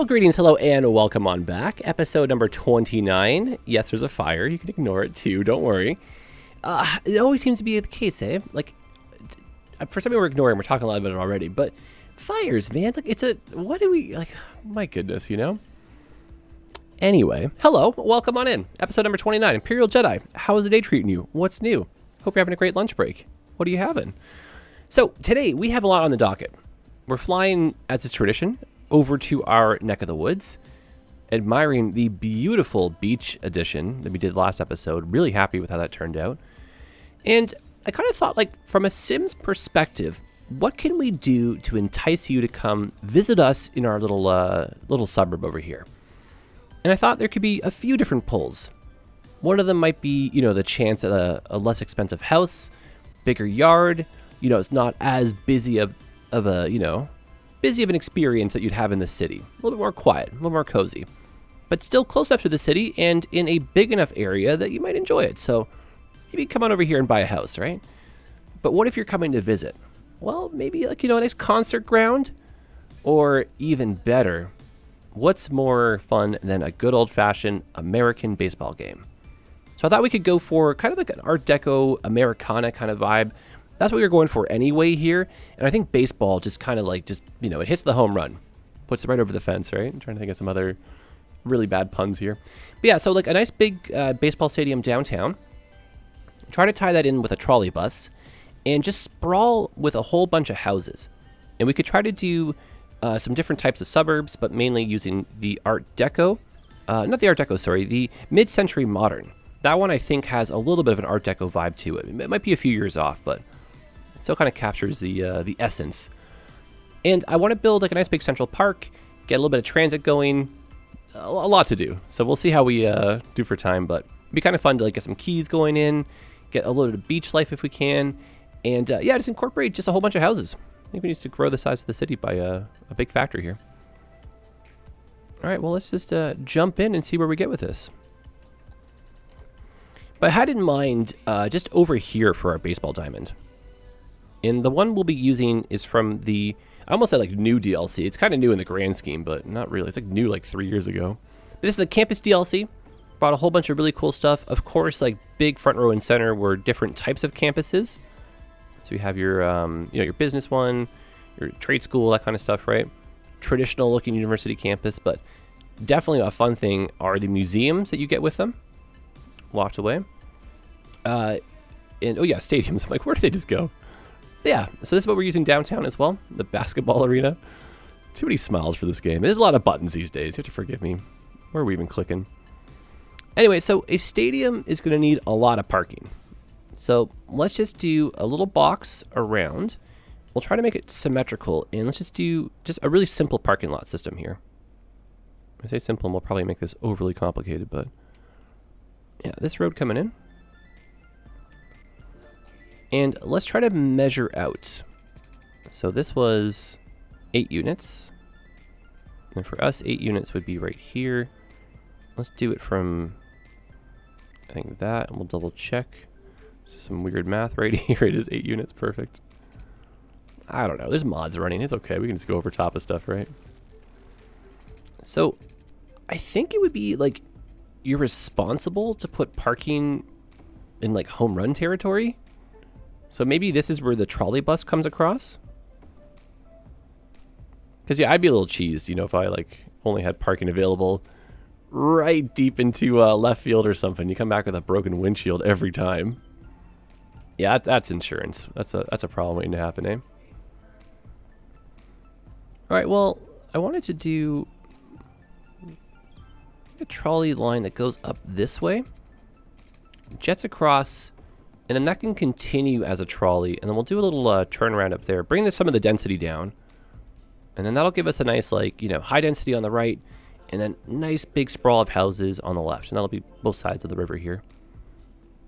Well, greetings, hello, and welcome on back. Episode number 29. Yes, there's a fire. You can ignore it too, don't worry. It always seems to be the case, eh? Like, for something we're ignoring, we're talking a lot about it already, but fires, man, like, what do we, like, my goodness, you know? Anyway, hello, welcome on in. Episode number 29, Imperial Jedi. How is the day treating you? What's new? Hope you're having a great lunch break. What are you having? So, today, we have a lot on the docket. We're flying, as is tradition, over to our neck of the woods, admiring the beautiful beach edition that we did last episode. Really happy with how that turned out. And I kind of thought, like, from a Sims perspective, what can we do to entice you to come visit us in our little suburb over here? And I thought there could be a few different pulls. One of them might be, you know, the chance at a less expensive house, bigger yard. You know, it's not as busy of an experience that you'd have in the city. A little bit more quiet, a little more cozy, but still close enough to the city and in a big enough area that you might enjoy it. So maybe come on over here and buy a house, right? But what if you're coming to visit? Well, maybe like, you know, a nice concert ground, or even better, what's more fun than a good old-fashioned American baseball game? So I thought we could go for kind of like an Art Deco Americana kind of vibe. That's what we were going for anyway here. And I think baseball just kind of like, you know, it hits the home run. Puts it right over the fence, right? I'm trying to think of some other really bad puns here. But yeah, so like a nice big baseball stadium downtown. Try to tie that in with a trolley bus and just sprawl with a whole bunch of houses. And we could try to do some different types of suburbs, but mainly using the Art Deco. Not the Art Deco, sorry, the mid-century modern. That one I think has a little bit of an Art Deco vibe to it. It might be a few years off, but still kind of captures the essence. And I want to build like a nice big central park, get a little bit of transit going, a lot to do. So we'll see how we do for time, but it'd be kind of fun to like get some keys going in, get a little bit of beach life if we can, and yeah, just incorporate just a whole bunch of houses. I think we need to grow the size of the city by a big factory here. All right, well, let's just jump in and see where we get with this. But I had in mind just over here for our baseball diamond. And the one we'll be using is from the, I almost said like new DLC. It's kind of new in the grand scheme, but not really. It's like new like 3 years ago. But this is the campus DLC. Brought a whole bunch of really cool stuff. Of course, like big front row and center were different types of campuses. So you have your, you know, your business one, your trade school, that kind of stuff, right? Traditional looking university campus, but definitely a fun thing are the museums that you get with them. Locked away. And oh yeah, stadiums. I'm like, where do they just go? Yeah, so this is what we're using downtown as well, the basketball arena. Too many smiles for this game. There's a lot of buttons these days. You have to forgive me. Where are we even clicking? Anyway, so a stadium is going to need a lot of parking. So let's just do a little box around. We'll try to make it symmetrical, and let's just do just a really simple parking lot system here. I say simple, and we'll probably make this overly complicated, but yeah, this road coming in. And let's try to measure out. So this was 8 units. And for us, 8 units would be right here. Let's do it from, I think that, and we'll double check. Some weird math right here. It is 8 units, perfect. I don't know, there's mods running, it's okay. We can just go over top of stuff, right? So I think it would be like irresponsible to put parking in like home run territory. So maybe this is where the trolley bus comes across. Because yeah, I'd be a little cheesed, you know, if I like only had parking available right deep into left field or something. You come back with a broken windshield every time. Yeah, that's insurance. That's a problem waiting to happen, eh? All right, well, I wanted to do a trolley line that goes up this way, jets across. And then that can continue as a trolley. And then we'll do a little turnaround up there. Bring some of the density down. And then that'll give us a nice, like, you know, high density on the right. And then nice big sprawl of houses on the left. And that'll be both sides of the river here.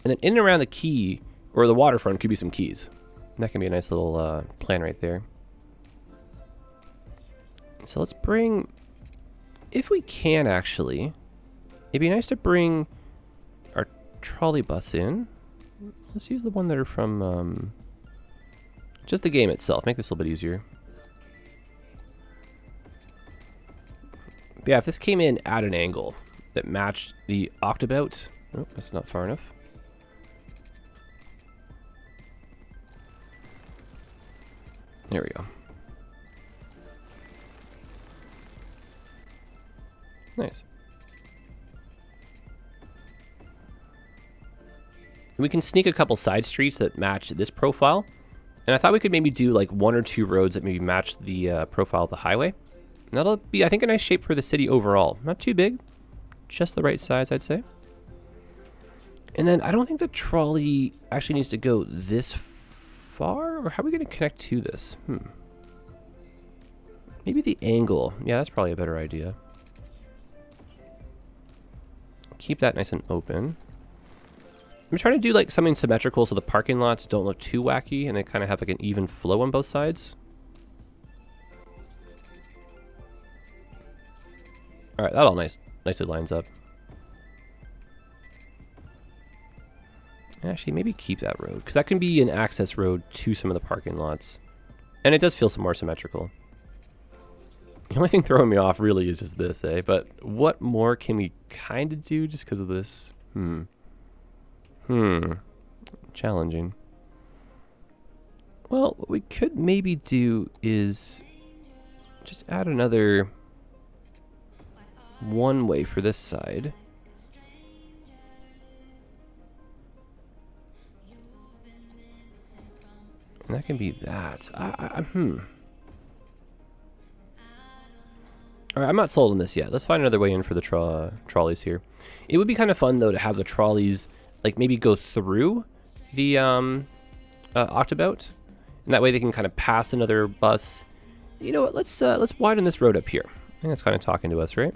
And then in and around the quay, or the waterfront, could be some quays. And that can be a nice little plan right there. So let's bring, if we can actually, it'd be nice to bring our trolley bus in. Let's use the one that are from just the game itself. Make this a little bit easier. But yeah, if this came in at an angle that matched the octabout, oh, that's not far enough. There we go. Nice. We can sneak a couple side streets that match this profile. And I thought we could maybe do like 1 or 2 roads that maybe match the profile of the highway. And that'll be, I think, a nice shape for the city overall. Not too big, just the right size, I'd say. And then I don't think the trolley actually needs to go this far, or how are we going to connect to this? Maybe the angle. Yeah, that's probably a better idea. Keep that nice and open. I'm trying to do like something symmetrical so the parking lots don't look too wacky and they kind of have like an even flow on both sides. All right, that all nicely lines up. Actually, maybe keep that road because that can be an access road to some of the parking lots. And it does feel some more symmetrical. The only thing throwing me off really is just this, eh? But what more can we kind of do just because of this? Challenging. Well, what we could maybe do is just add another one way for this side. And that can be that. Alright, I'm not sold on this yet. Let's find another way in for the trolleys here. It would be kind of fun, though, to have the trolleys, like, maybe go through the octabout. And that way they can kind of pass another bus. You know what? Let's widen this road up here. I think that's kind of talking to us, right?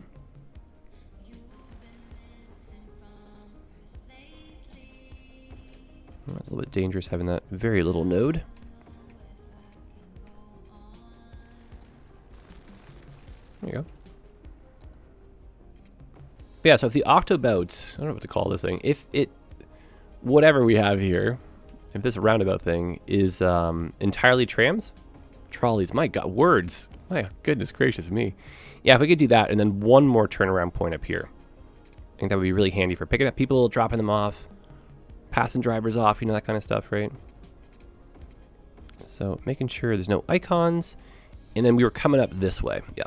Well, it's a little bit dangerous having that very little node. There you go. But yeah, so if the octabout, I don't know what to call this thing, if it, whatever we have here, if this roundabout thing is entirely trolleys, my God, words, my goodness gracious me. Yeah, if we could do that and then one more turnaround point up here. I think that would be really handy for picking up people, dropping them off, passing drivers off, you know, that kind of stuff, right? So making sure there's no icons. And then we were coming up this way, yeah.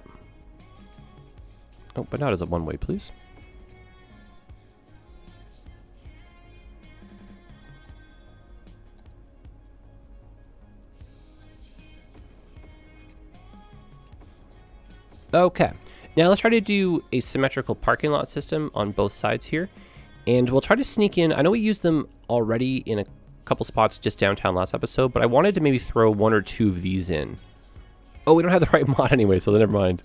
Oh, but not as a one-way, please. Okay, now let's try to do a symmetrical parking lot system on both sides here. And we'll try to sneak in, I know we used them already in a couple spots just downtown last episode, but I wanted to maybe throw 1 or 2 of these in. Oh, we don't have the right mod anyway, so never mind.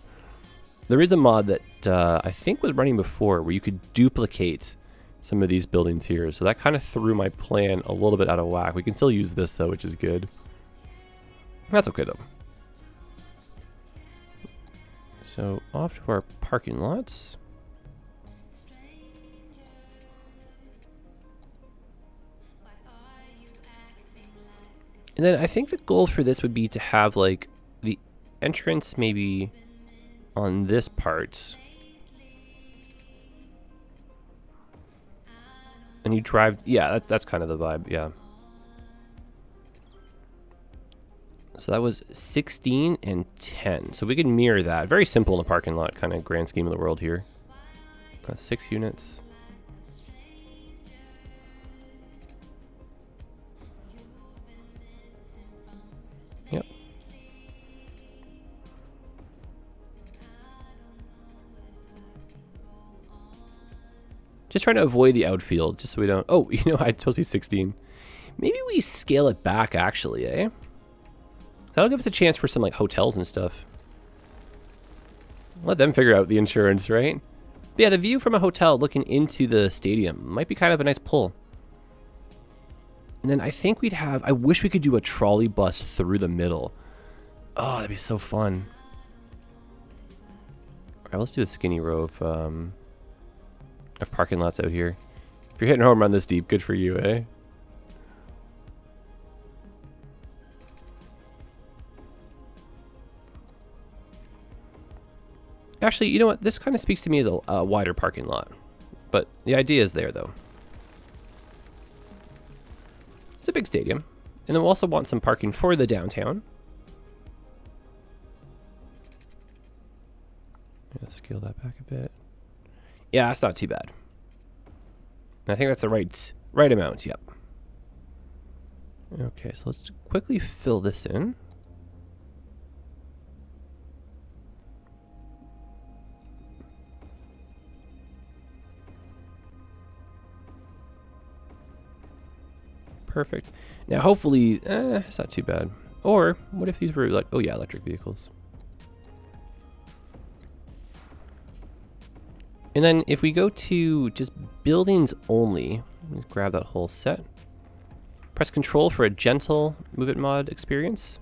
There is a mod that I think was running before where you could duplicate some of these buildings here. So that kind of threw my plan a little bit out of whack. We can still use this though, which is good. That's okay though. So off to our parking lots. And then I think the goal for this would be to have like the entrance maybe on this part. And you drive, yeah, that's kind of the vibe, yeah. So that was 16 and 10. So we can mirror that. Very simple in the parking lot, kind of grand scheme of the world here. 6 units. Yep. Just trying to avoid the outfield, just so we don't... Oh, you know, it's supposed to be 16. Maybe we scale it back, actually, eh? That'll give us a chance for some, like, hotels and stuff. Let them figure out the insurance, right? But yeah, the view from a hotel looking into the stadium might be kind of a nice pull. And then I think we'd have... I wish we could do a trolley bus through the middle. Oh, that'd be so fun. All right, let's do a skinny row of parking lots out here. If you're hitting home run this deep, good for you, eh? Actually, you know what? This kind of speaks to me as a wider parking lot. But the idea is there, though. It's a big stadium. And then we'll also want some parking for the downtown. Let's scale that back a bit. Yeah, that's not too bad. And I think that's the right amount, yep. Okay, so let's quickly fill this in. Perfect. Now, hopefully, it's not too bad. Or, what if these were like, oh yeah, electric vehicles. And then if we go to just buildings only, let's grab that whole set. Press Control for a gentle Move It mod experience.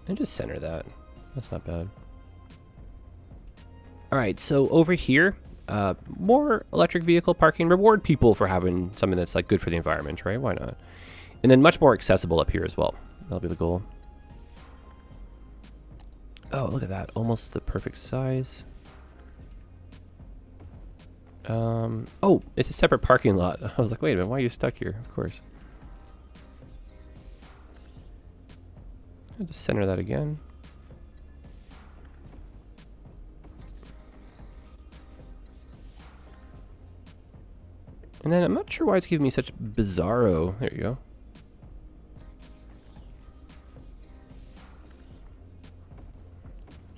And just center that. That's not bad. All right, so over here, more electric vehicle parking. Reward people for having something that's like good for the environment, right? Why not? And then much more accessible up here as well. That'll be the goal. Oh, look at that. Almost the perfect size. Oh, it's a separate parking lot. I was like, wait a minute, why are you stuck here? Of course. I'll just center that again. And then I'm not sure why it's giving me such bizarro. There you go.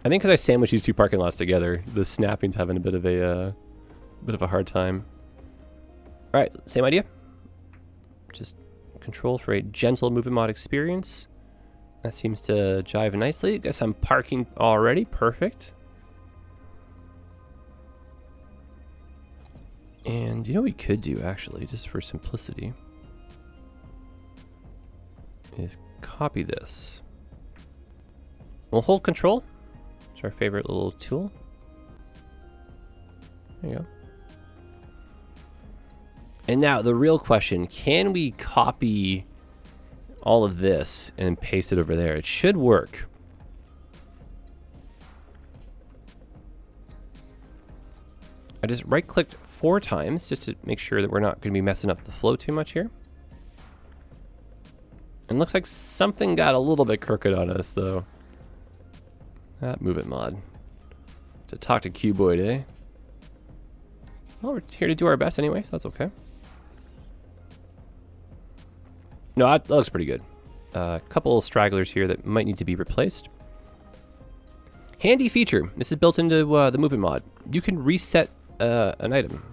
I think because I sandwiched these two parking lots together, the snapping's having a bit of a hard time. All right, same idea. Just control for a gentle movement mod experience. That seems to jive nicely. Guess I'm parking already. Perfect. And you know what we could do, actually, just for simplicity, is copy this. We'll hold Control. It's our favorite little tool. There you go. And now the real question, can we copy all of this and paste it over there? It should work. I just right-clicked 4 times just to make sure that we're not going to be messing up the flow too much here. And looks like something got a little bit crooked on us, though. That Move It mod. To talk to Cuboid, eh? Well, we're here to do our best anyway, so that's okay. No, that looks pretty good. A couple stragglers here that might need to be replaced. Handy feature. This is built into the Move It mod. You can reset an item.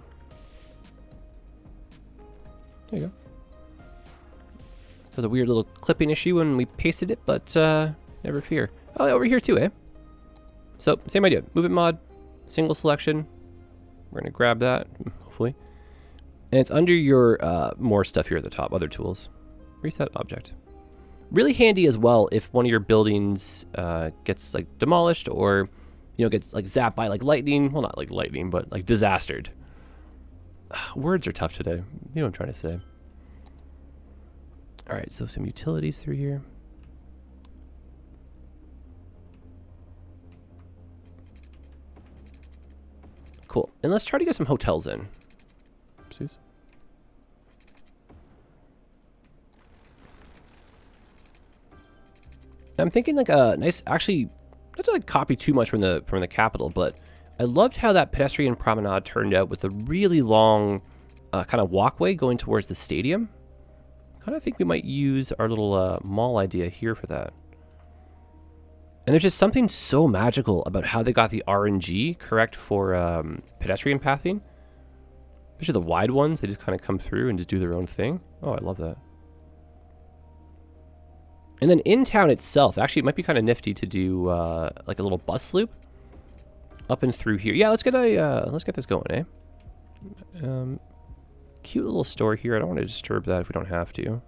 There you go. So there's a weird little clipping issue when we pasted it, but never fear. Oh, over here too, eh? So, same idea. Move It mod, single selection. We're going to grab that, hopefully. And it's under your more stuff here at the top, other tools. Reset object. Really handy as well if one of your buildings gets like demolished or, you know, gets like zapped by like lightning. Well, not like lightning, but like disastered. Words are tough today. You know what I'm trying to say. All right, so some utilities through here. Cool. And let's try to get some hotels in. Oopsies. I'm thinking like a nice, actually, not to like copy too much from the capital, but I loved how that pedestrian promenade turned out with a really long kind of walkway going towards the stadium. Kind of think we might use our little mall idea here for that. And there's just something so magical about how they got the RNG correct for pedestrian pathing. Especially the wide ones, they just kind of come through and just do their own thing. Oh, I love that. And then in town itself, actually, it might be kind of nifty to do like a little bus loop up and through here. Yeah, let's get this going, eh? Cute little store here. I don't want to disturb that if we don't have to.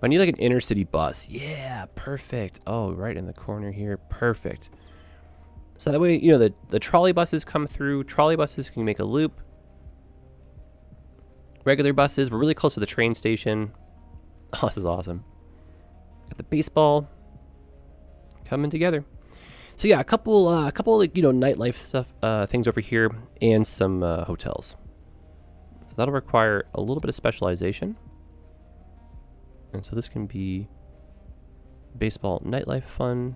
I need like an inner city bus. Yeah, perfect. Oh, right in the corner here. Perfect. So that way, you know, the trolley buses come through. Trolley buses can make a loop. Regular buses, we're really close to the train station. Oh, this is awesome. Got the baseball coming together. So yeah, a couple like, you know, nightlife stuff, things over here, and some hotels. So that'll require a little bit of specialization. And so this can be baseball nightlife fun.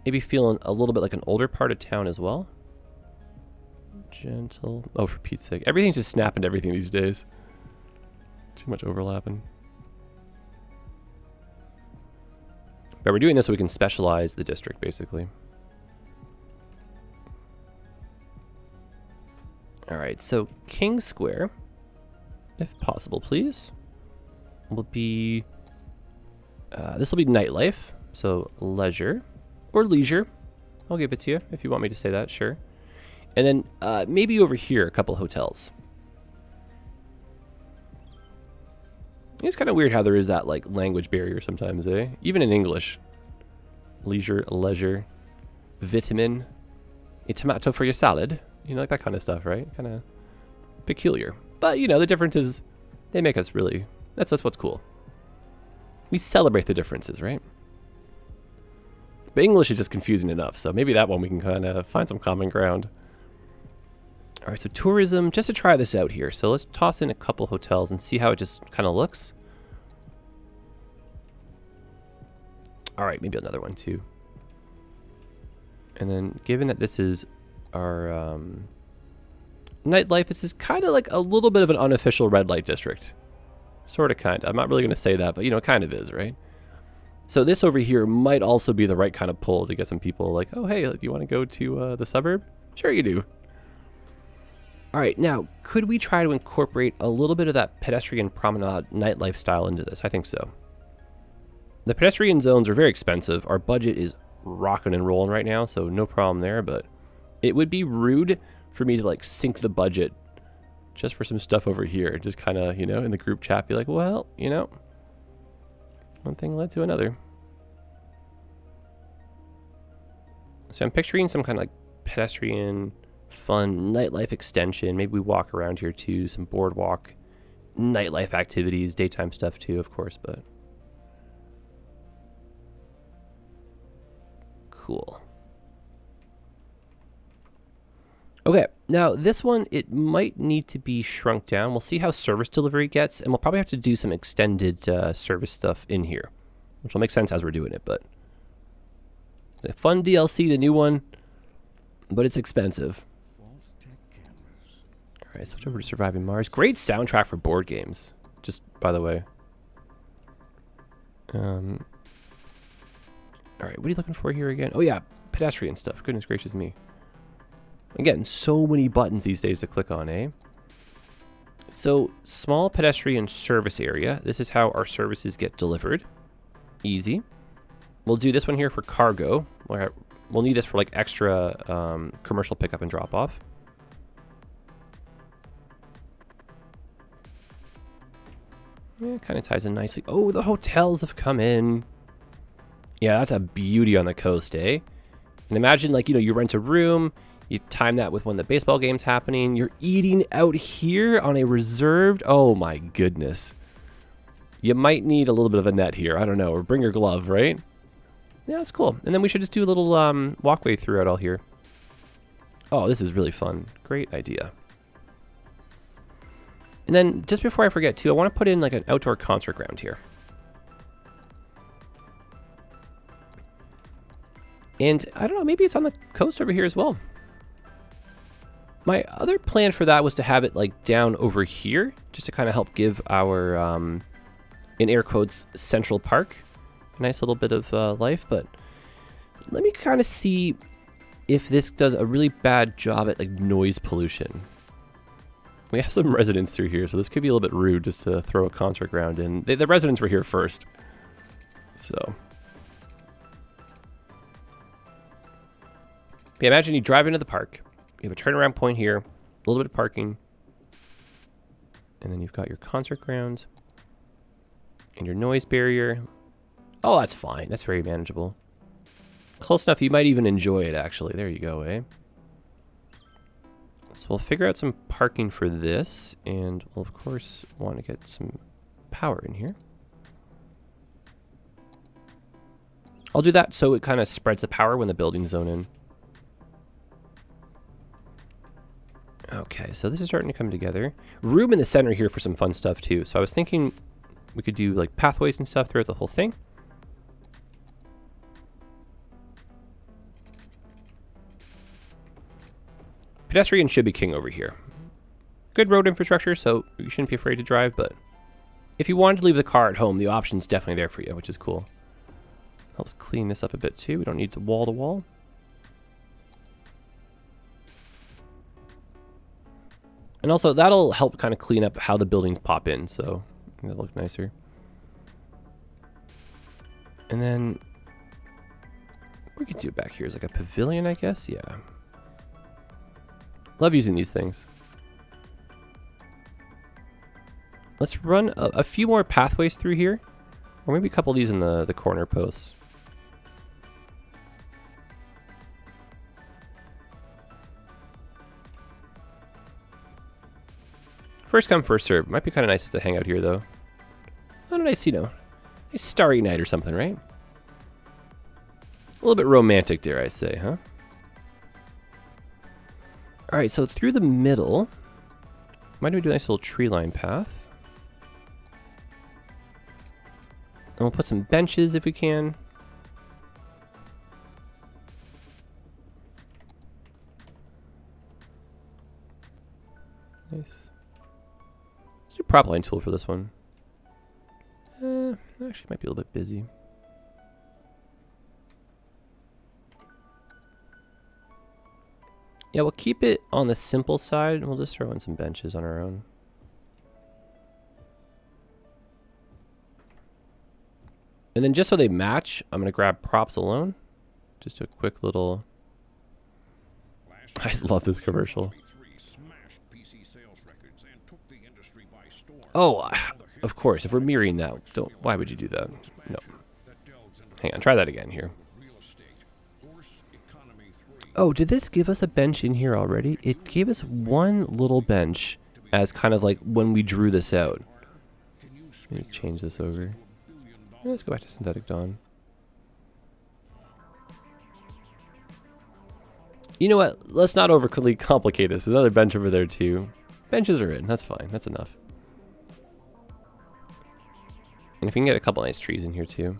Maybe feeling a little bit like an older part of town as well. Gentle. Oh, for Pete's sake. Everything's just snapping to everything these days. Too much overlapping. But we're doing this so we can specialize the district, basically. Alright, so King Square, if possible, please, will be... this will be nightlife, so leisure, or leisure. I'll give it to you, if you want me to say that, sure. And then maybe over here, a couple hotels. It's kind of weird how there is that like language barrier sometimes, eh? Even in English. Leisure, leisure, vitamin, a tomato for your salad. You know, like that kind of stuff, right? Kind of peculiar. But, you know, the difference is they make us really... That's what's cool. We celebrate the differences, right? But English is just confusing enough, so maybe that one we can kind of find some common ground. All right, so tourism, just to try this out here. So let's toss in a couple hotels and see how it just kind of looks. All right, maybe another one too. And then given that this is our nightlife, this is kind of like a little bit of an unofficial red light district. Sort of, kind of. I'm not really going to say that, but, you know, it kind of is, right? So this over here might also be the right kind of pull to get some people like, oh, hey, do you want to go to the suburb? Sure you do. All right, now, could we try to incorporate a little bit of that pedestrian promenade nightlife style into this? I think so. The pedestrian zones are very expensive. Our budget is rocking and rolling right now, so no problem there, but it would be rude for me to, like, sink the budget just for some stuff over here. Just kind of, you know, in the group chat, be like, well, you know, one thing led to another. So I'm picturing some kind of, like, pedestrian... fun nightlife extension. Maybe we walk around here too. Some boardwalk nightlife activities, daytime stuff too, of course, but cool. Okay, now this one, it might need to be shrunk down. We'll see how service delivery gets, and we'll probably have to do some extended service stuff in here, which will make sense as we're doing it, but it's a fun DLC, the new one, but it's expensive. Alright, switch over to Surviving Mars. Great soundtrack for board games, just by the way. Alright, what are you looking for here again? Oh yeah, pedestrian stuff. Goodness gracious me. Again, so many buttons these days to click on, eh? So, small pedestrian service area. This is how our services get delivered. Easy. We'll do this one here for cargo. We'll need this for like extra commercial pickup and drop off. Yeah, kind of ties in nicely. Oh, the hotels have come in. Yeah, that's a beauty on the coast, eh? And imagine, like, you know, you rent a room, you time that with when the baseball game's happening, you're eating out here on a reserved... Oh my goodness. You might need a little bit of a net here. I don't know, or bring your glove, right? Yeah, that's cool. And then we should just do a little walkway throughout all here. Oh, this is really fun. Great idea. And then, just before I forget, too, I want to put in, like, an outdoor concert ground here. And, I don't know, maybe it's on the coast over here as well. My other plan for that was to have it, like, down over here, just to kind of help give our, in air quotes, Central Park a nice little bit of life. But let me kind of see if this does a really bad job at, like, noise pollution. We have some residents through here, so this could be a little bit rude just to throw a concert ground in. The residents were here first, so. Yeah, imagine you drive into the park. You have a turnaround point here, a little bit of parking, and then you've got your concert ground and your noise barrier. Oh, that's fine. That's very manageable. Close enough, you might even enjoy it, actually. There you go, eh? So we'll figure out some parking for this, and we'll, of course, want to get some power in here. I'll do that so it kind of spreads the power when the buildings zone in. Okay, so this is starting to come together. Room in the center here for some fun stuff too. So I was thinking we could do like pathways and stuff throughout the whole thing. Pedestrian should be king over here. Good road infrastructure, so you shouldn't be afraid to drive, but if you wanted to leave the car at home, the option's definitely there for you, which is cool. Helps clean this up a bit too. We don't need to wall. And also, that'll help kind of clean up how the buildings pop in, so it'll look nicer. And then we could do it back here as like a pavilion, I guess. Yeah. Love using these things. Let's run a few more pathways through here, or maybe a couple of these in the corner posts. First come, first serve. Might be kind of nice to hang out here, though. On a nice, a starry night or something, right? A little bit romantic, dare I say, huh? All right, so through the middle, might we do a nice little tree line path? And we'll put some benches if we can. Nice. Let's do a prop line tool for this one. Actually might be a little bit busy. Yeah, we'll keep it on the simple side, and we'll just throw in some benches on our own. And then just so they match, I'm going to grab props alone. Just a quick little... I just love this commercial. Oh, of course, if we're mirroring that, why would you do that? No. Hang on, try that again here. Oh, did this give us a bench in here already? It gave us one little bench as kind of like when we drew this out. Let's change this over. Let's go back to Synthetic Dawn. You know what? Let's not overly complicate this. There's another bench over there too. Benches are in. That's fine. That's enough. And if we can get a couple nice trees in here too.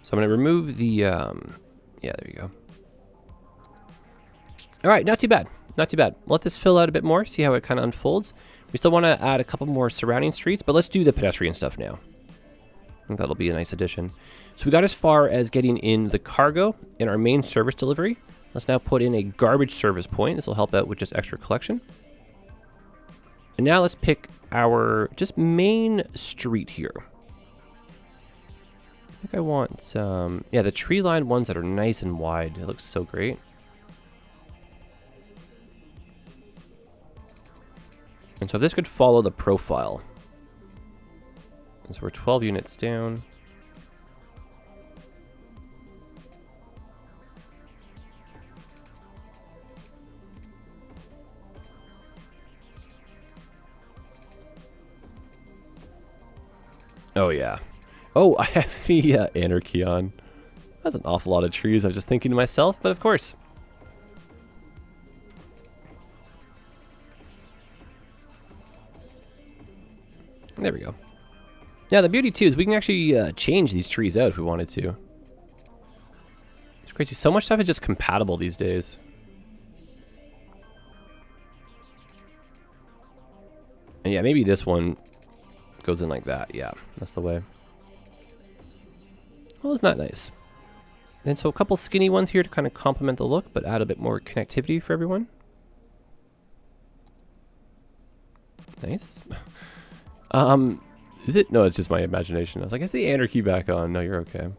So I'm going to remove the, yeah, there you go. All right, not too bad. Not too bad. Let this fill out a bit more, see how it kind of unfolds. We still want to add a couple more surrounding streets, but let's do the pedestrian stuff now. I think that'll be a nice addition. So we got as far as getting in the cargo in our main service delivery. Let's now put in a garbage service point. This will help out with just extra collection. And now let's pick our just main street here. I think I want, yeah, the tree lined ones that are nice and wide. It looks so great. And so this could follow the profile. And so we're 12 units down. Oh, yeah. Oh, I have the anarchy on. That's an awful lot of trees. I was just thinking to myself, but of course. There we go. Now, the beauty, too, is we can actually change these trees out if we wanted to. It's crazy. So much stuff is just compatible these days. And yeah, maybe this one goes in like that. Yeah, that's the way. Well, isn't that nice? And so a couple skinny ones here to kind of complement the look, but add a bit more connectivity for everyone. Nice. Is it? No, it's just my imagination. I was like, is the anarchy back on? No, you're okay.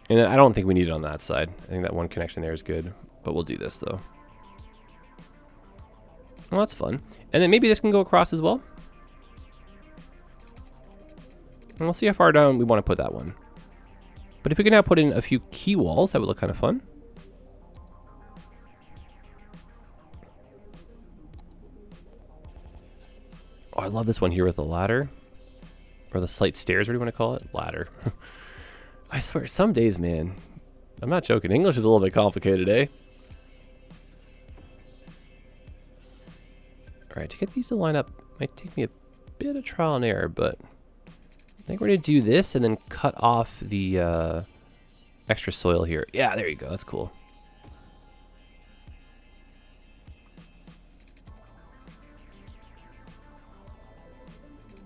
And then I don't think we need it on that side. I think that one connection there is good, but we'll do this though. Well, that's fun. And then maybe this can go across as well. And we'll see how far down we want to put that one. But if we can now put in a few key walls, that would look kind of fun. I love this one here with the ladder. Or the slight stairs, what do you want to call it? Ladder. I swear, some days, man. I'm not joking. English is a little bit complicated, eh? Alright, to get these to line up might take me a bit of trial and error, but I think we're going to do this and then cut off the extra soil here. Yeah, there you go. That's cool.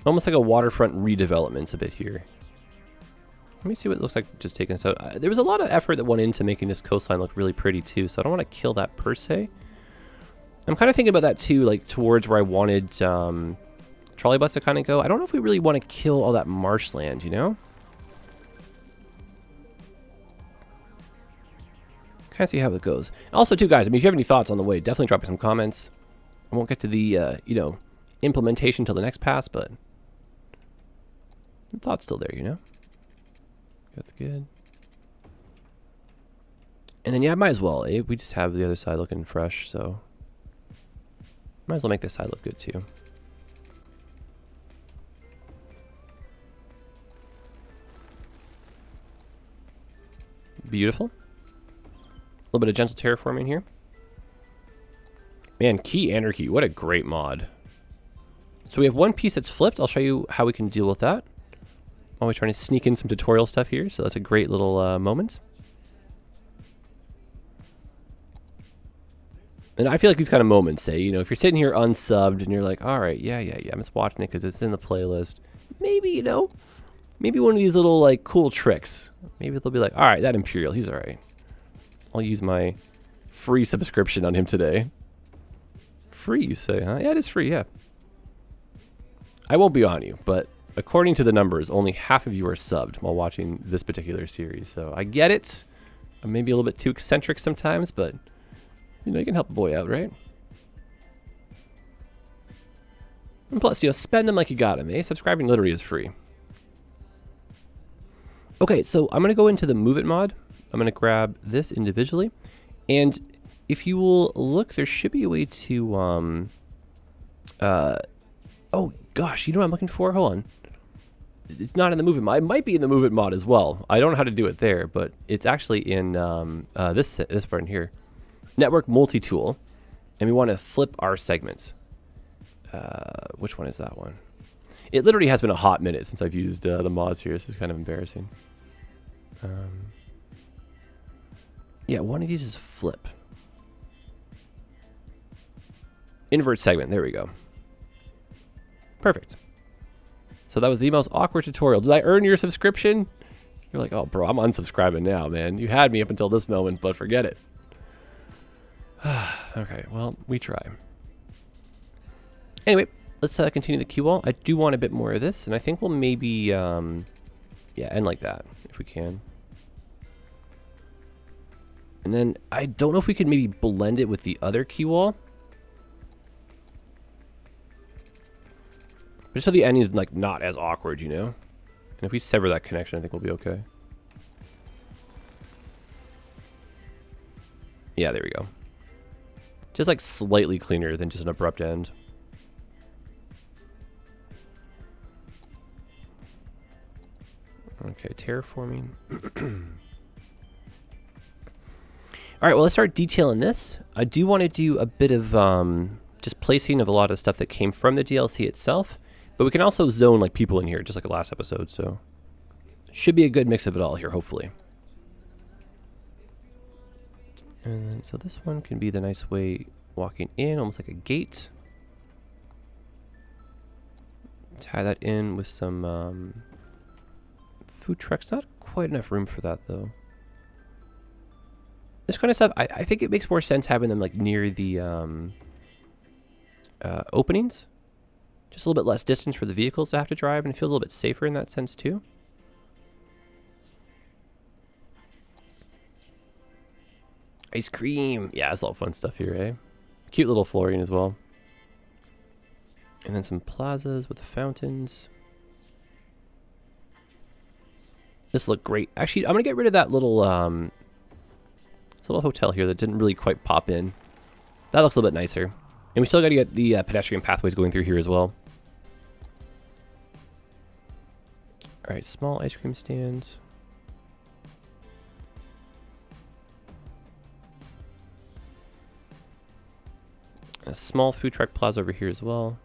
Almost like a waterfront redevelopment a bit here. Let me see what it looks like just taking this out. There was a lot of effort that went into making this coastline look really pretty too, so I don't want to kill that per se. I'm kind of thinking about that too, like towards where I wanted trolley bus to kind of go. I don't know if we really want to kill all that marshland, you know? Kind of see how it goes. Also too, guys, I mean, if you have any thoughts on the way, definitely drop me some comments. I won't get to the, you know, implementation till the next pass, but the thought's still there, you know? That's good. And then, yeah, might as well. We just have the other side looking fresh, so might as well make this side look good too. Beautiful. A little bit of gentle terraforming here. Man, Key Anarchy, what a great mod. So we have one piece that's flipped. I'll show you how we can deal with that. Always trying to sneak in some tutorial stuff here, so that's a great little moment. And I feel like these kind of moments, say, you know, if you're sitting here unsubbed and you're like, all right, yeah, I'm just watching it because it's in the playlist. Maybe, you know, maybe one of these little, like, cool tricks. Maybe they'll be like, all right, that Imperial, he's all right. I'll use my free subscription on him today. Free, you say, huh? Yeah, it is free, yeah. I won't be on you, but according to the numbers, only half of you are subbed while watching this particular series. So I get it. I'm maybe a little bit too eccentric sometimes, but you know, you can help a boy out, right? And plus, you know, spend them like you got them, eh? Subscribing literally is free. Okay, so I'm going to go into the Move It mod. I'm going to grab this individually. And if you will look, there should be a way to, oh gosh, you know what I'm looking for? Hold on. It's not in the Move It mod. It might be in the Move It mod as well. I don't know how to do it there, but it's actually in this button here. Network Multi-Tool. And we want to flip our segments. Which one is that one? It literally has been a hot minute since I've used the mods here. This is kind of embarrassing. Yeah, one of these is flip. Invert segment. There we go. Perfect. So that was the most awkward tutorial. Did I earn your subscription? You're like, oh, bro, I'm unsubscribing now, man. You had me up until this moment, but forget it. Okay, well, we try. Anyway, let's continue the cue wall. I do want a bit more of this, and I think we'll maybe, yeah, end like that, if we can. And then I don't know if we could maybe blend it with the other cue wall. Just so the ending is like not as awkward, you know? And if we sever that connection, I think we'll be okay. Yeah, there we go. Just like slightly cleaner than just an abrupt end. Okay, terraforming. All right, well, let's start detailing this. I do want to do a bit of just placing of a lot of stuff that came from the DLC itself, but we can also zone like people in here, just like the last episode, so should be a good mix of it all here, hopefully. And then, so this one can be the nice way walking in, almost like a gate. Tie that in with some food trucks. Not quite enough room for that, though. This kind of stuff, I think it makes more sense having them like near the openings. Just a little bit less distance for the vehicles to have to drive, and it feels a little bit safer in that sense, too. Ice cream. Yeah, it's all fun stuff here, eh? Cute little flooring as well. And then some plazas with the fountains. This look great. Actually, I'm going to get rid of that little hotel here that didn't really quite pop in. That looks a little bit nicer. And we still got to get the pedestrian pathways going through here as well. All right, small ice cream stand. A small food truck plaza over here as well.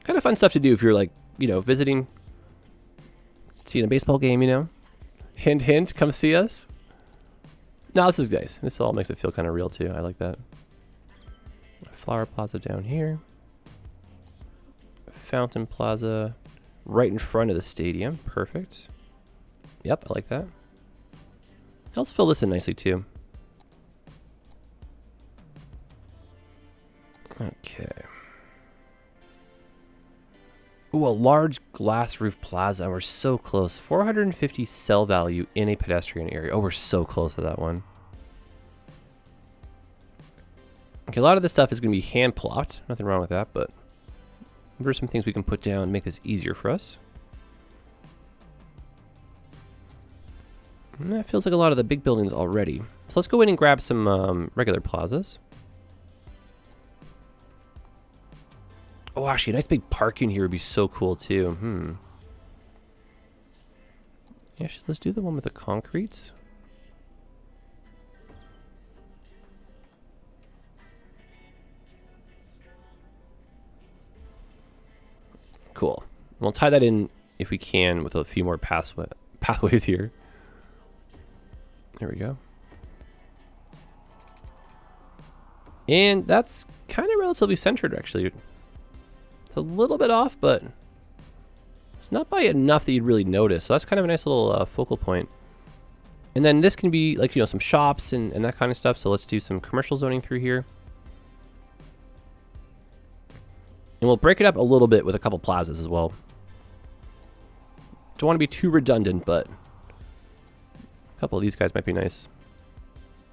Kind of fun stuff to do if you're like, you know, visiting, seeing a baseball game, you know. Hint, hint, come see us. No, this is nice. This all makes it feel kind of real too. I like that. Flower plaza down here. Fountain plaza right in front of the stadium. Perfect. Yep, I like that. Helps fill this in nicely too. Okay. Ooh, a large glass roof plaza. We're so close. 450 sell value in a pedestrian area. Oh, we're so close to that one. Okay, a lot of this stuff is going to be hand plopped. Nothing wrong with that, but what are some things we can put down and make this easier for us? And that feels like a lot of the big buildings already. So let's go in and grab some regular plazas. Oh, actually, a nice big parking here would be so cool too. Yeah, let's do the one with the concrete. Cool. We'll tie that in if we can with a few more pathways here. There we go. And that's kind of relatively centered, actually. It's a little bit off, but it's not by enough that you'd really notice. So that's kind of a nice little focal point. And then this can be like, you know, some shops and that kind of stuff. So let's do some commercial zoning through here. And we'll break it up a little bit with a couple plazas as well. Don't want to be too redundant, but a couple of these guys might be nice.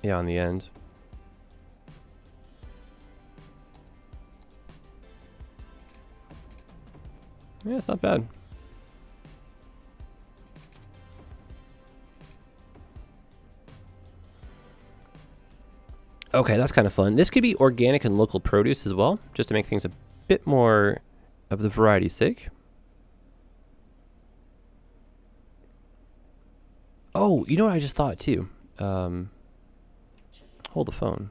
Yeah, on the end. Yeah, it's not bad. Okay, that's kind of fun. This could be organic and local produce as well, just to make things a bit more of the variety's sake. Oh, you know what I just thought too? Hold the phone.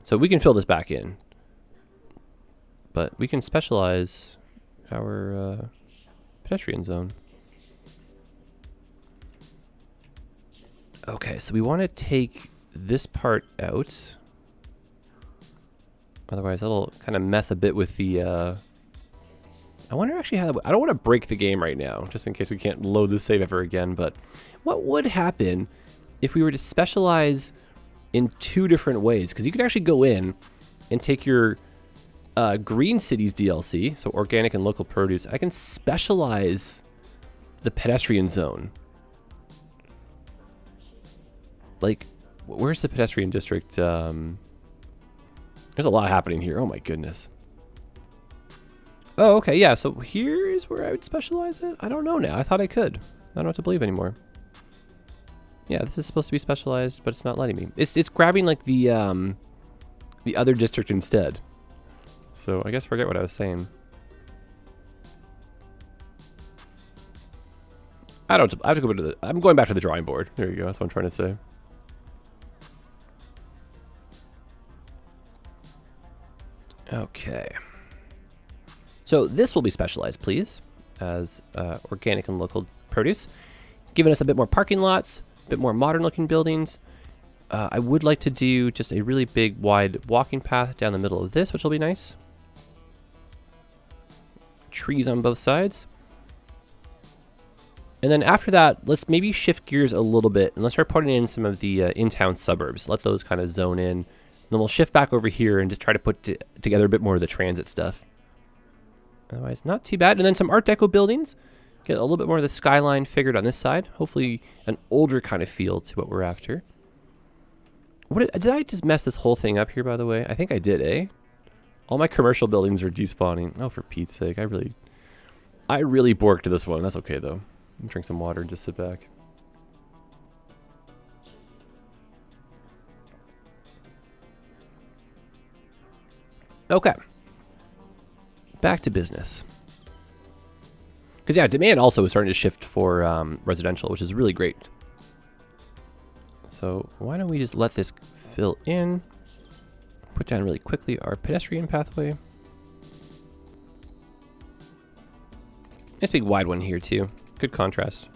So we can fill this back in, but we can specialize our pedestrian zone. Okay, so we want to take this part out. Otherwise, that'll kind of mess a bit with the... I wonder actually how... I don't want to break the game right now, just in case we can't load the save ever again, but what would happen if we were to specialize in two different ways? Because you could actually go in and take your Green Cities DLC, so organic and local produce. I can specialize the pedestrian zone. Like, where's the pedestrian district? There's a lot happening here. Oh my goodness. Oh, okay, yeah, so here is where I would specialize it? I don't know now. I thought I could. I don't know what to believe anymore. Yeah, this is supposed to be specialized, but it's not letting me. It's grabbing like the other district instead. So I guess forget what I was saying. I have to go to the... I'm going back to the drawing board. There you go. That's what I'm trying to say. Okay. So this will be specialized, please, as organic and local produce, giving us a bit more parking lots, a bit more modern looking buildings. I would like to do just a really big wide walking path down the middle of this, which will be nice. Trees on both sides. And then after that, let's maybe shift gears a little bit and let's start putting in some of the in-town suburbs. Let those kind of zone in. Then we'll shift back over here and just try to put together a bit more of the transit stuff. Otherwise, not too bad. And then some Art Deco buildings. Get a little bit more of the skyline figured on this side. Hopefully an older kind of feel to what we're after. Did I just mess this whole thing up here, by the way? I think I did, eh? All my commercial buildings are despawning. Oh, for Pete's sake. I really borked this one. That's okay, though. Drink some water and just sit back. Okay. back to business. Because, yeah, demand also is starting to shift for residential, which is really great. So why don't we just let this fill in. Put down really quickly our pedestrian pathway. Nice big wide one here, too. Good contrast.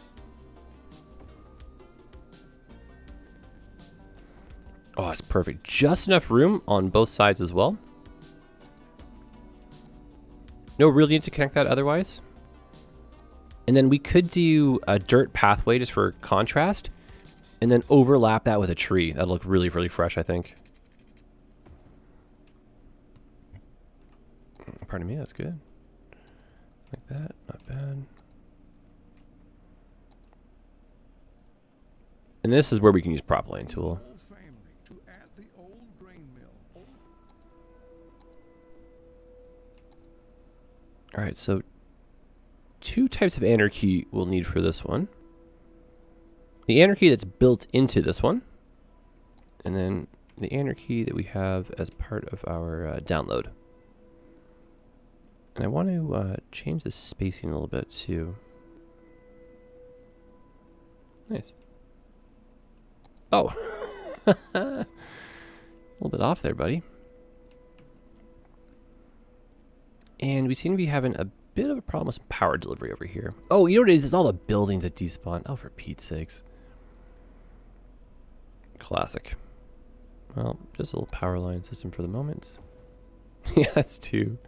Oh, it's perfect. Just enough room on both sides as well. No real need to connect that otherwise. And then we could do a dirt pathway just for contrast, and then overlap that with a tree. That'll look really, really fresh, I think. Pardon me, that's good. Like that, not bad. And this is where we can use prop line tool. All right, so 2 types of anarchy we'll need for this one. The anarchy that's built into this one, and then the anarchy that we have as part of our download. And I want to change the spacing a little bit too. Nice. Oh, a little bit off there, buddy. And we seem to be having a bit of a problem with power delivery over here. Oh, you know what it is? It's all the buildings that despawn. Oh, for Pete's sakes. Classic. Well, just a little power line system for the moment. Yeah, that's too...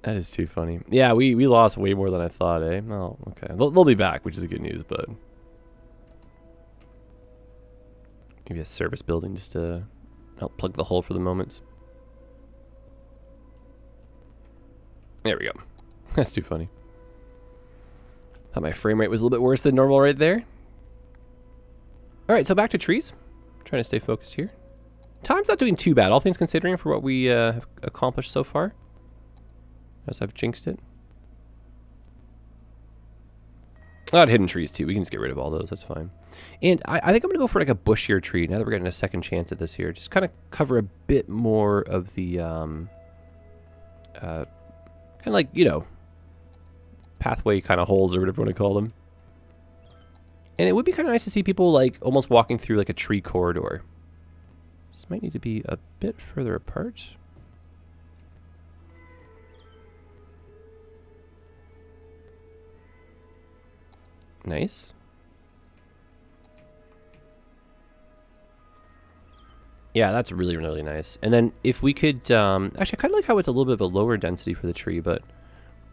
That is too funny. Yeah, we lost way more than I thought, eh? Oh, okay. They'll be back, which is good news, but... Maybe a service building just to help plug the hole for the moment. There we go. That's too funny. Thought my frame rate was a little bit worse than normal right there. Alright, so back to trees. Trying to stay focused here. Time's not doing too bad, all things considering, for what we have accomplished so far. Unless I've jinxed it. Oh, hidden trees too. We can just get rid of all those. That's fine. And I think I'm going to go for like a bushier tree now that we're getting a second chance at this here. Just kind of cover a bit more of the, kind of like, you know, pathway kind of holes or whatever you want to call them. And it would be kind of nice to see people like almost walking through like a tree corridor. This might need to be a bit further apart. Nice. Yeah, that's really, really nice. And then if we could, actually I kind of like how it's a little bit of a lower density for the tree, but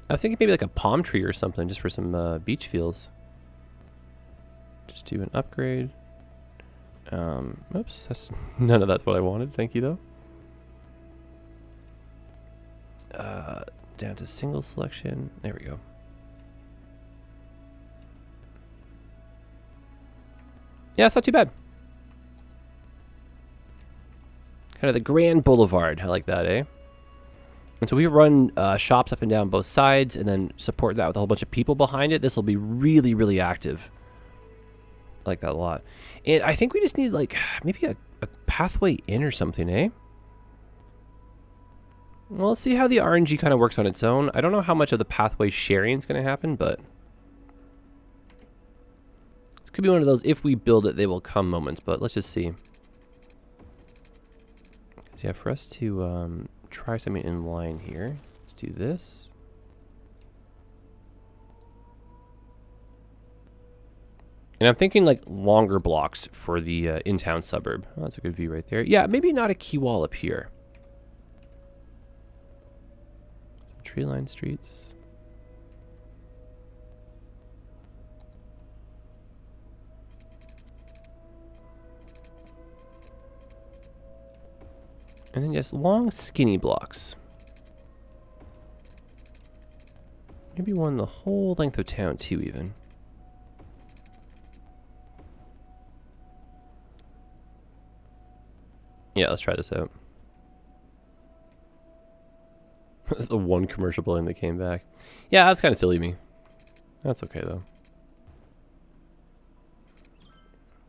I was thinking maybe like a palm tree or something just for some beach feels. Just do an upgrade. Oops, none of that's what I wanted. Thank you though. Down to single selection. There we go. Yeah, it's not too bad. Kind of the Grand Boulevard. I like that, eh? And so we run shops up and down both sides and then support that with a whole bunch of people behind it. This will be really, really active. I like that a lot. And I think we just need like maybe a pathway in or something, eh? Well, let's see how the RNG kind of works on its own. I don't know how much of the pathway sharing is going to happen, but this could be one of those if we build it, they will come moments, but let's just see. So yeah, for us to try something in line here, let's do this. And I'm thinking like longer blocks for the in-town suburb. Oh, that's a good view right there. Yeah, maybe not a key wall up here. Some tree-lined streets. And then just long, skinny blocks. Maybe one the whole length of town too, even. Yeah, let's try this out. The one commercial building that came back. Yeah, that's kind of silly of me. That's okay, though.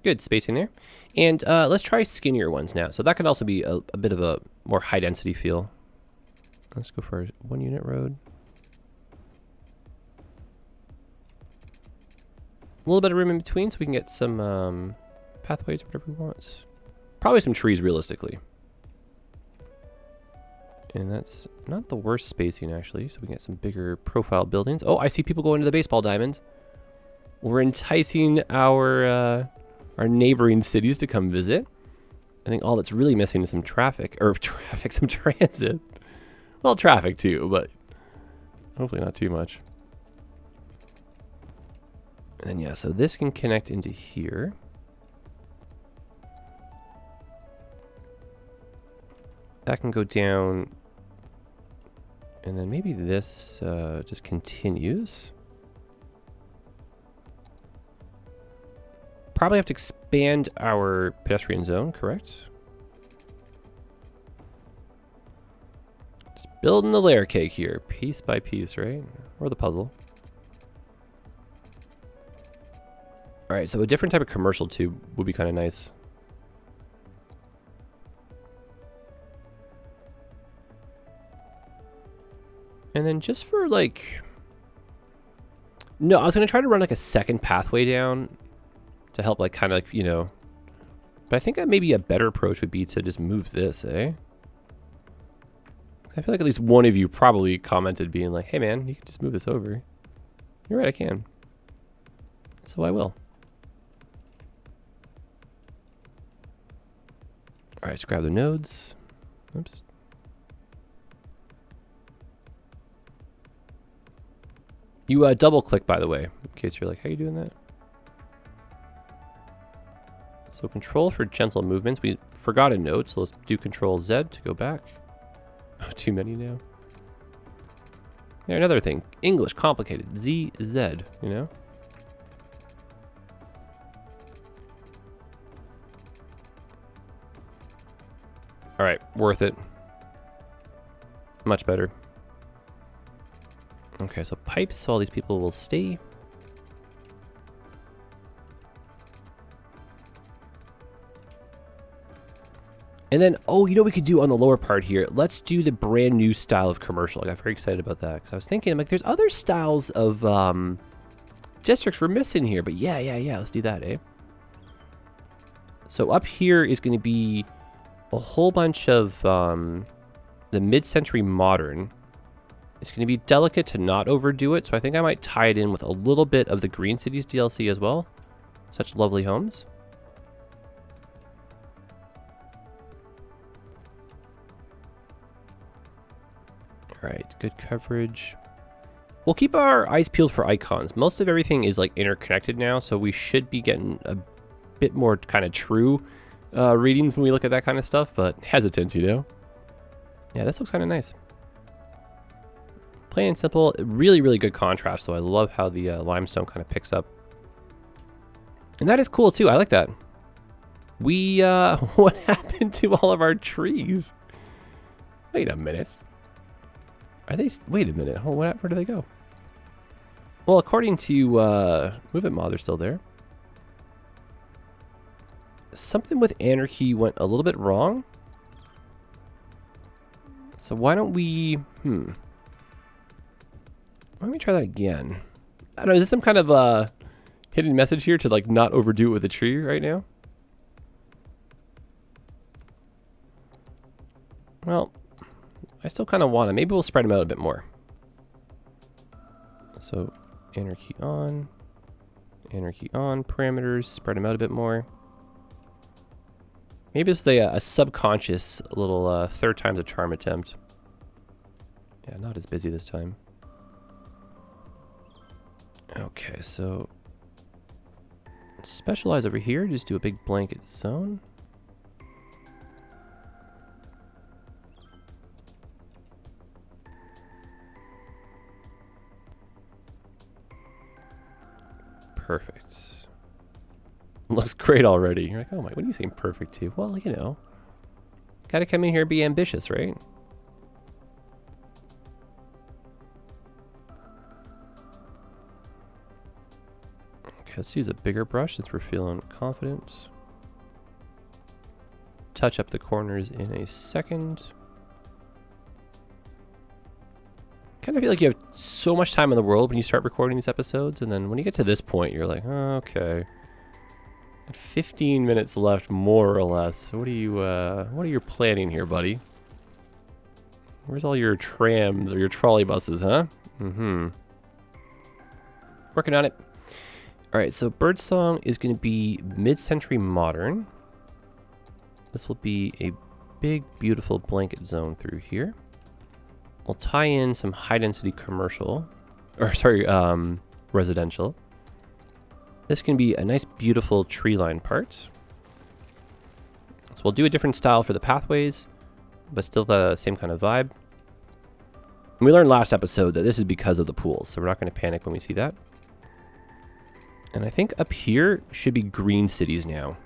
Good spacing there. And let's try skinnier ones now. So that can also be a bit of a more high-density feel. Let's go for a 1 unit road. A little bit of room in between so we can get some pathways or whatever we want. Probably some trees realistically. And that's not the worst spacing actually, so we can get some bigger profile buildings. Oh, I see people going to the baseball diamond. We're enticing our neighboring cities to come visit. I think all that's really missing is some traffic, some transit. Well, traffic too, but hopefully not too much. And then yeah, so this can connect into here. That can go down. And then maybe this just continues. Probably have to expand our pedestrian zone, correct? Just building the layer cake here, piece by piece, right? Or the puzzle. All right, so a different type of commercial tube would be kind of nice. And then just for like... No, I was going to try to run like a second pathway down to help like kind of like, you know... But I think that maybe a better approach would be to just move this, eh? I feel like at least one of you probably commented being like, hey man, you can just move this over. You're right, I can. So I will. All right, let's grab the nodes. Oops. You double click, by the way, in case you're like, how are you doing that? So control for gentle movements. We forgot a node, so let's do control Z to go back. Oh, too many now. There, another thing. English, complicated. Z, Z, you know? All right, worth it. Much better. Okay, so pipes, so all these people will stay. And then, oh, you know what we could do on the lower part here? Let's do the brand new style of commercial. I got very excited about that because I was thinking, I'm like, there's other styles of districts we're missing here. But yeah, let's do that, eh? So up here is going to be a whole bunch of the mid-century modern. It's going to be delicate to not overdo it, so I think I might tie it in with a little bit of the Green Cities DLC as well. Such lovely homes. All right, good coverage. We'll keep our eyes peeled for icons. Most of everything is like interconnected now, so we should be getting a bit more kind of true readings when we look at that kind of stuff, but hesitant, you know? Yeah, this looks kind of nice. Plain and simple, really, really good contrast, so I love how the limestone kind of picks up. And that is cool too, I like that. We, what happened to all of our trees? Wait a minute. Are they, wait a minute, oh, where do they go? Well, according to Move It Mod, they're still there. Something with Anarchy went a little bit wrong. So why don't we, Let me try that again. I don't know, is this some kind of hidden message here to like not overdo it with the tree right now? Well, I still kind of want to. Maybe we'll spread them out a bit more. So anarchy on, parameters, spread them out a bit more. Maybe it's a subconscious little third time's a charm attempt. Yeah, not as busy this time. Okay, so specialize over here. Just do a big blanket zone. Perfect. Looks great already. You're like, oh my, what are you saying perfect to? Well, you know, gotta come in here and be ambitious, right? Okay, let's use a bigger brush since we're feeling confident. Touch up the corners in a second. kind of feel like you have so much time in the world when you start recording these episodes, and then when you get to this point, you're like, oh, okay. 15 minutes left, more or less. What are you planning here, buddy? Where's all your trams or your trolley buses, huh? Mm-hmm. Working on it. All right, so Birdsong is going to be mid-century modern. This will be a big, beautiful blanket zone through here. We'll tie in some high-density commercial, or sorry, residential. This can be a nice, beautiful tree line part. So we'll do a different style for the pathways, but still the same kind of vibe. And we learned last episode that this is because of the pools, so we're not going to panic when we see that. And I think up here should be green cities now.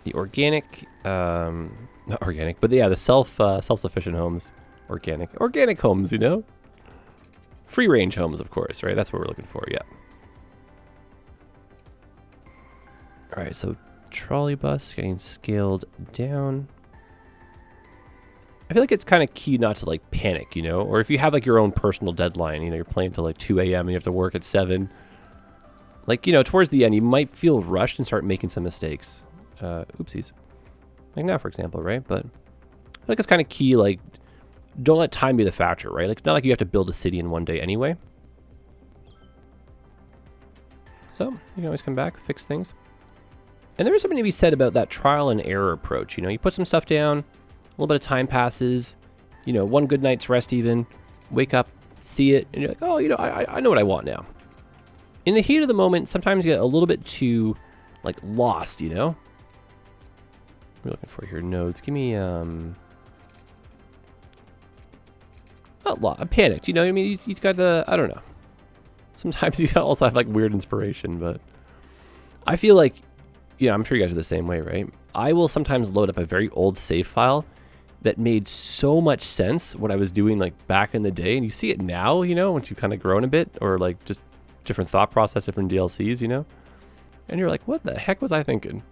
The organic, not organic, but yeah, the self-sufficient homes, organic homes, you know, free range homes, of course, right? That's what we're looking for. Yeah. All right, so trolley bus getting scaled down. I feel like it's kind of key not to like panic, you know, or if you have like your own personal deadline, you know, you're playing till like 2 a.m. and you have to work at 7. Like, you know, towards the end, you might feel rushed and start making some mistakes. Oopsies. Like now, for example, right? But I feel like it's kind of key, like, don't let time be the factor, right? Like, not like you have to build a city in one day anyway. So, you can always come back, fix things. And there is something to be said about that trial and error approach. You know, you put some stuff down, a little bit of time passes, you know, one good night's rest even, wake up, see it, and you're like, oh, you know, I know what I want now. In the heat of the moment, sometimes you get a little bit too, like, lost, you know? What are we looking for here? Nodes. Give me, not I'm panicked, you know what I mean? He's got the, I don't know. Sometimes you also have, like, weird inspiration, but I feel like, yeah, I'm sure you guys are the same way, right? I will sometimes load up a very old save file that made so much sense what I was doing, like, back in the day, and you see it now, you know, once you've kind of grown a bit, or, like, just different thought process, different DLCs, you know? And you're like, what the heck was I thinking?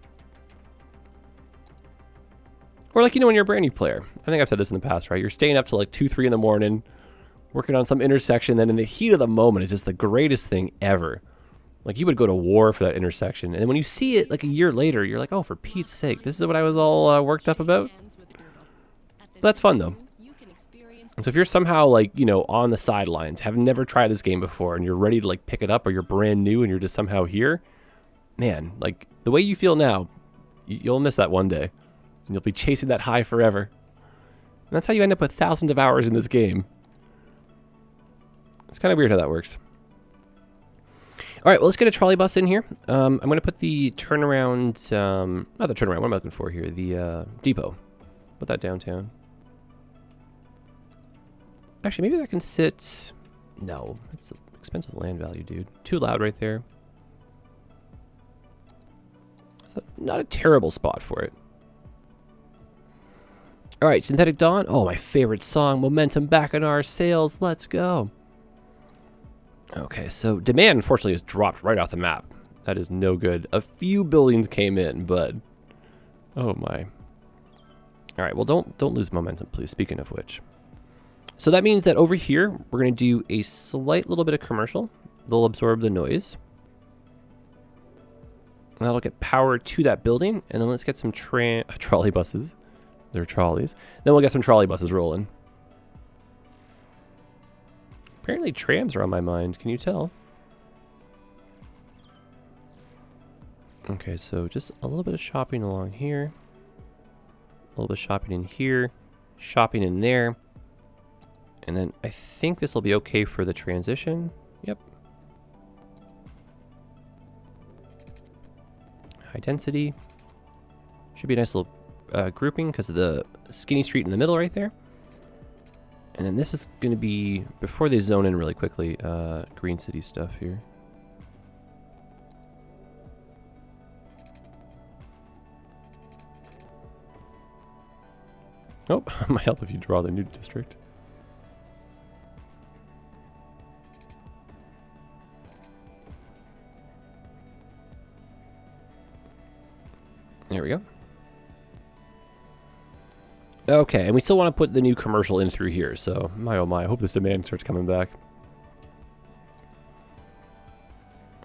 Or like, you know, when you're a brand new player, I think I've said this in the past, right? You're staying up till like 2, 3 in the morning, working on some intersection, then in the heat of the moment, it's just the greatest thing ever. Like, you would go to war for that intersection. And when you see it like a year later, you're like, oh, for Pete's sake, this is what I was all worked up about? That's fun, though. And so if you're somehow, like, you know, on the sidelines, have never tried this game before, and you're ready to, like, pick it up, or you're brand new and you're just somehow here, man, like, the way you feel now, you'll miss that one day. And you'll be chasing that high forever. And that's how you end up with thousands of hours in this game. It's kind of weird how that works. All right, well, let's get a trolley bus in here. I'm going to put the turnaround, not the turnaround, what am I looking for here? The depot. Put that downtown. Actually, maybe that can sit... No, that's an expensive land value, dude. Too loud right there. It's not a terrible spot for it. All right, Synthetic Dawn. Oh, my favorite song. Momentum back on our sails. Let's go. Okay, so demand, unfortunately, has dropped right off the map. That is no good. A few buildings came in, but... Oh, my. All right, well, don't lose momentum, please, speaking of which. So that means that over here, we're going to do a slight little bit of commercial. They'll absorb the noise. And that'll get power to that building. And then let's get some trolley buses. They're trolleys. Then we'll get some trolley buses rolling. Apparently trams are on my mind. Can you tell? Okay, so just a little bit of shopping along here. A little bit of shopping in here. Shopping in there. And then I think this will be okay for the transition. Yep. High density. Should be a nice little grouping because of the skinny street in the middle right there. And then this is going to be, before they zone in really quickly, green city stuff here. Oh, might help if you draw the new district. There we go. Okay, and we still want to put the new commercial in through here, so my oh my, I hope this demand starts coming back.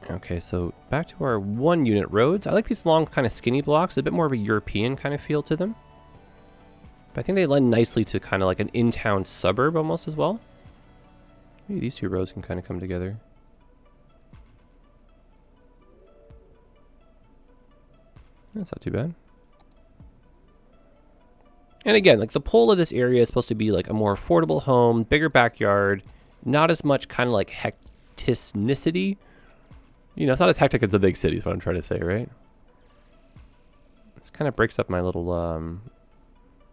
Okay, so back to our 1 unit roads. I like these long kind of skinny blocks, a bit more of a European kind of feel to them. But I think they lend nicely to kind of like an in-town suburb almost as well. Maybe these 2 rows can kind of come together. That's not too bad. And again, like the pole of this area is supposed to be like a more affordable home, bigger backyard, not as much kind of like hecticity. You know, it's not as hectic as the big cities, what I'm trying to say, right? This kind of breaks up my little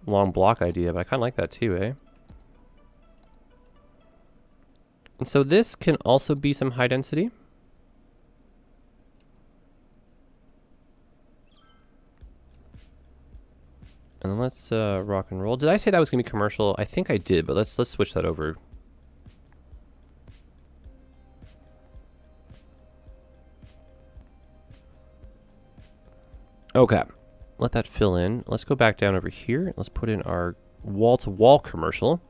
long block idea, but I kind of like that too, eh? And so this can also be some high density. And then let's rock and roll. Did I say that was going to be commercial? I think I did, but let's switch that over. Okay, let that fill in. Let's go back down over here. Let's put in our wall-to-wall commercial.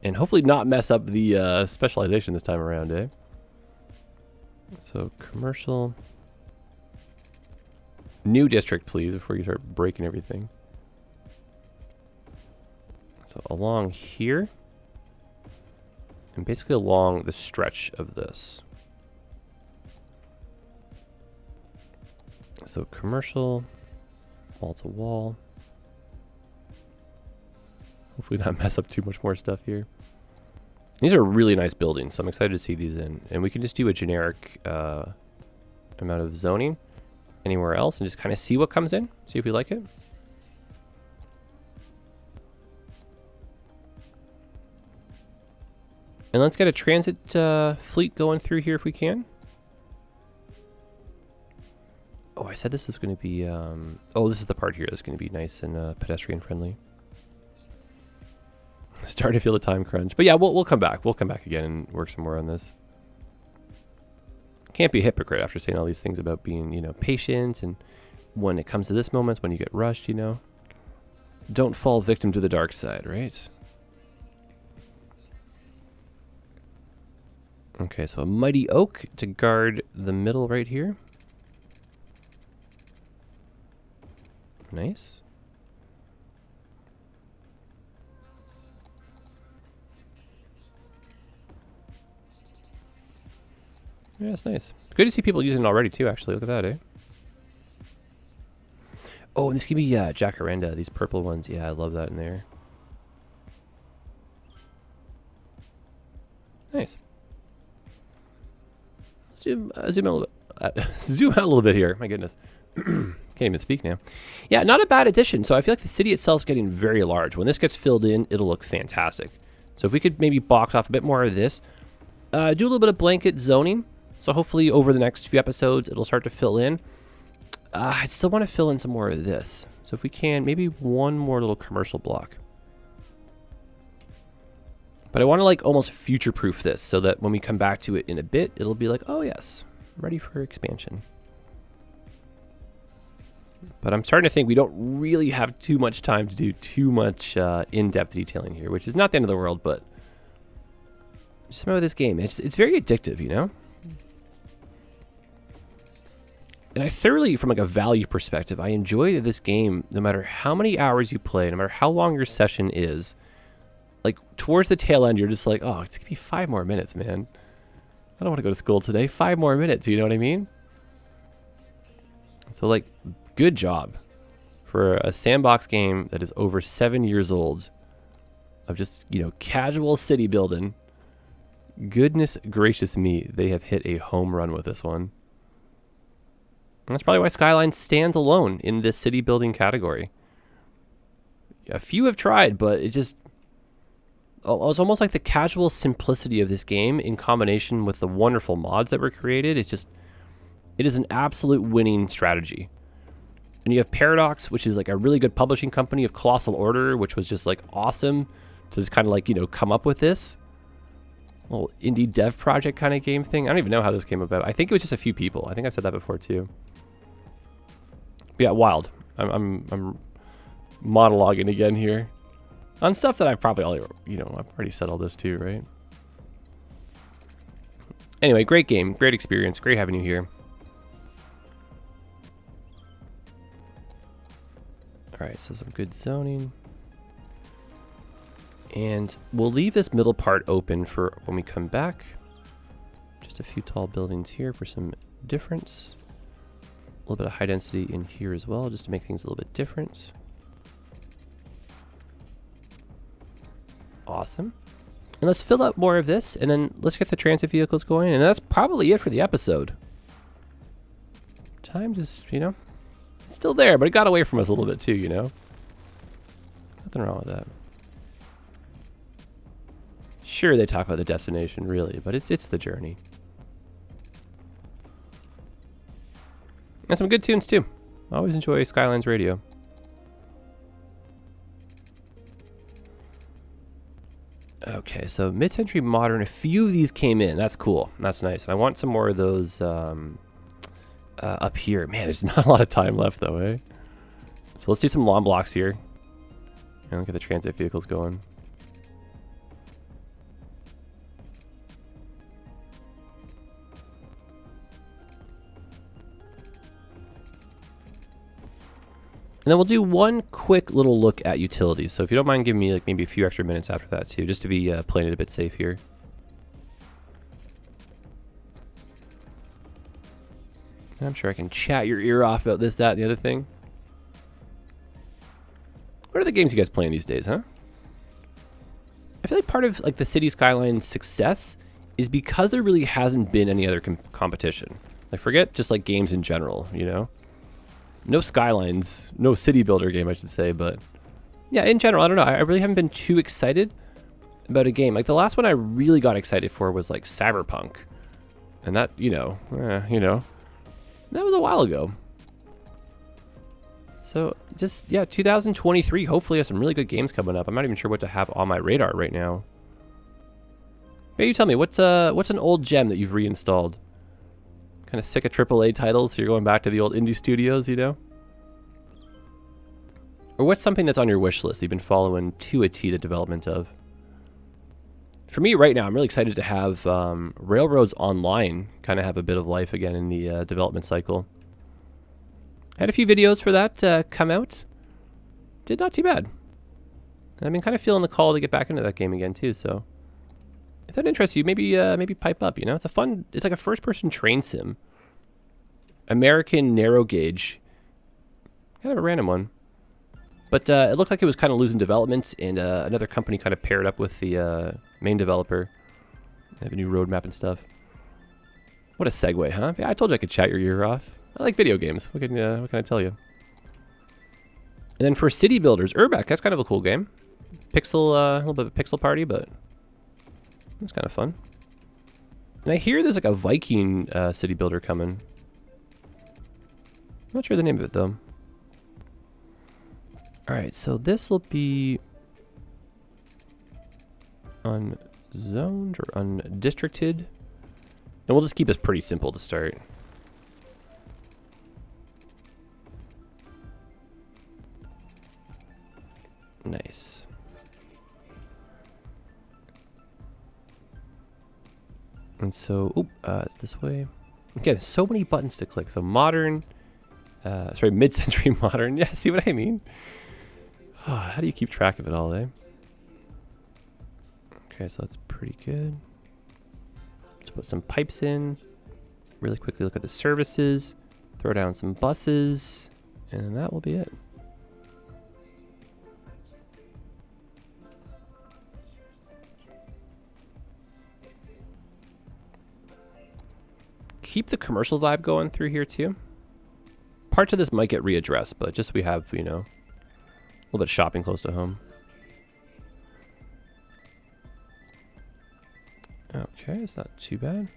And hopefully not mess up the specialization this time around, eh? So, commercial. New district, please, before you start breaking everything. So, along here. And basically along the stretch of this. So, commercial. Wall-to-wall. Hopefully not mess up too much more stuff here. These are really nice buildings, so I'm excited to see these in. And we can just do a generic amount of zoning anywhere else and just kind of see what comes in, see if we like it. And let's get a transit fleet going through here if we can. Oh, I said this is going to be... oh, this is the part here that's going to be nice and pedestrian friendly. Starting to feel the time crunch. But yeah, we'll come back. We'll come back again and work some more on this. Can't be a hypocrite after saying all these things about being, you know, patient, and when it comes to this moment, when you get rushed, you know. Don't fall victim to the dark side, right? Okay, so a mighty oak to guard the middle right here. Nice. Yeah, it's nice. Good to see people using it already too, actually. Look at that, eh? Oh, and this could be jacaranda, these purple ones. Yeah, I love that in there. Nice. Let's zoom out a little bit. Zoom out a little bit here. My goodness. Can't even speak now. Yeah, not a bad addition. So I feel like the city itself is getting very large. When this gets filled in, it'll look fantastic. So if we could maybe box off a bit more of this, do a little bit of blanket zoning. So hopefully over the next few episodes, it'll start to fill in. I still want to fill in some more of this. So if we can, maybe one more little commercial block. But I want to like almost future-proof this so that when we come back to it in a bit, it'll be like, oh yes, ready for expansion. But I'm starting to think we don't really have too much time to do too much in-depth detailing here, which is not the end of the world, but just about this game, it's very addictive, you know? And I thoroughly, from like a value perspective, I enjoy this game no matter how many hours you play, no matter how long your session is. Like, towards the tail end, you're just like, oh, it's going to be 5 more minutes, man. I don't want to go to school today. 5 more minutes, you know what I mean? So, like, good job for a sandbox game that is over 7 years old of just, you know, casual city building. Goodness gracious me, they have hit a home run with this one. And that's probably why Skylines stands alone in this city building category. A few have tried, but it just... It's almost like the casual simplicity of this game in combination with the wonderful mods that were created. It's just... It is an absolute winning strategy. And you have Paradox, which is like a really good publishing company, of Colossal Order, which was just like awesome to just kind of like, you know, come up with this little indie dev project kind of game thing. I don't even know how this came about. I think it was just a few people. I think I've said that before too. But yeah, wild. I'm monologuing again here. On stuff that I've probably already, I've already said all this too, right? Anyway, great game, great experience, great having you here. All right, so some good zoning. And we'll leave this middle part open for when we come back. Just a few tall buildings here for some difference. A little bit of high density in here as well, just to make things a little bit different. Awesome. And let's fill up more of this, and then let's get the transit vehicles going, and that's probably it for the episode. Time just, it's still there, but it got away from us a little bit too, Nothing wrong with that. Sure, they talk about the destination, really, but it's the journey. And some good tunes, too. I always enjoy Skylines radio. Okay, so mid-century modern. A few of these came in. That's cool. That's nice. And I want some more of those up here. Man, there's not a lot of time left, though, eh? So let's do some lawn blocks here. And get the transit vehicles going. And then we'll do one quick little look at utilities. So if you don't mind giving me like maybe a few extra minutes after that too, just to be playing it a bit safe here. And I'm sure I can chat your ear off about this, that, and the other thing. What are the games you guys playing these days, huh? I feel like part of like the City Skylines success is because there really hasn't been any other competition. Like forget just like games in general, No Skylines, no city builder game, I should say, but yeah, in general, I don't know. I really haven't been too excited about a game. Like the last one I really got excited for was like Cyberpunk. And that, that was a while ago. So just, yeah, 2023 hopefully has some really good games coming up. I'm not even sure what to have on my radar right now. Maybe you tell me, what's an old gem that you've reinstalled? Kind of sick of AAA titles, so you're going back to the old indie studios, Or what's something that's on your wish list that you've been following to a T the development of? For me right now, I'm really excited to have Railroads Online kind of have a bit of life again in the development cycle. I had a few videos for that come out. Did not too bad. And I've been kind of feeling the call to get back into that game again too, so if that interests you, maybe pipe up, it's like a first-person train sim. American narrow gauge. Kind of a random one. But it looked like it was kind of losing development, and another company kind of paired up with the main developer. They have a new roadmap and stuff. What a segue, huh? Yeah, I told you I could chat your ear off. I like video games. What can I tell you? And then for city builders, Urbex, that's kind of a cool game. Pixel, a little bit of a pixel party, but it's kind of fun. And I hear there's like a Viking city builder coming. I'm not sure the name of it though. Alright, so this will be unzoned or undistricted. And we'll just keep this pretty simple to start. Nice. And so, it's this way. Again, so many buttons to click. So modern, mid-century modern. Yeah, see what I mean? Oh, how do you keep track of it all, eh? Okay, so that's pretty good. Let's put some pipes in. Really quickly look at the services. Throw down some buses. And that will be it. Keep the commercial vibe going through here too. Parts of this might get readdressed, but just we have, a little bit of shopping close to home. Okay, it's not too bad.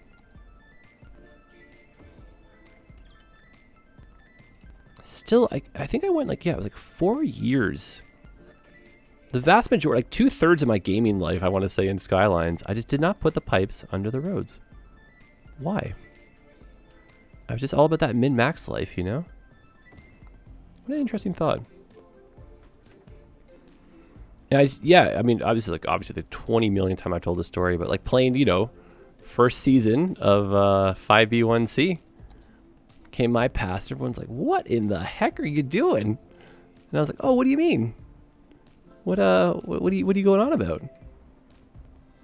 Still, I think I went it was like 4 years. The vast majority, like 2/3 of my gaming life, I want to say, in Skylines, I just did not put the pipes under the roads. Why? I was just all about that min-max life, What an interesting thought. Yeah, I mean, obviously the 20 millionth time I've told this story, but like playing, first season of 5v1c came my past. Everyone's like, "What in the heck are you doing?" And I was like, "Oh, what do you mean? What are you going on about?"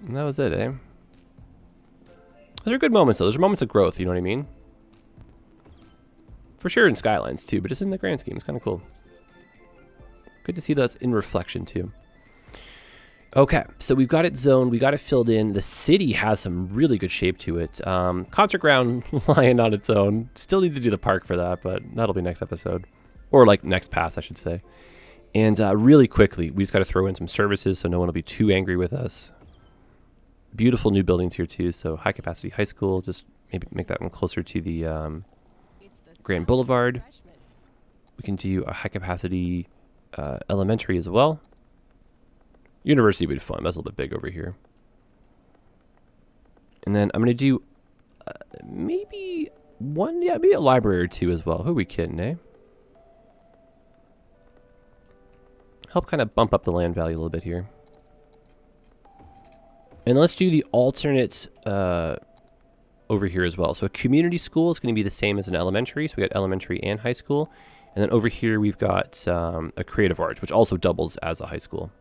And that was it, eh? Those are good moments, though. Those are moments of growth, you know what I mean? For sure in Skylines, too, but just in the grand scheme, it's kind of cool. Good to see those in reflection, too. Okay, so we've got it zoned. We got it filled in. The city has some really good shape to it. Concert ground lying on its own. Still need to do the park for that, but that'll be next episode. Or, like, next pass, I should say. And really quickly, we just got to throw in some services so no one will be too angry with us. Beautiful new buildings here, too. So, high-capacity high school. Just maybe make that one closer to the Grand Boulevard. We can do a high-capacity elementary as well. University would be fun. That's a little bit big over here. And then I'm going to do maybe a library or two as well. Who are we kidding, eh? Help kind of bump up the land value a little bit here. And let's do the alternate over here as well. So a community school is going to be the same as an elementary. So we got elementary and high school. And then over here we've got a creative arts, which also doubles as a high school.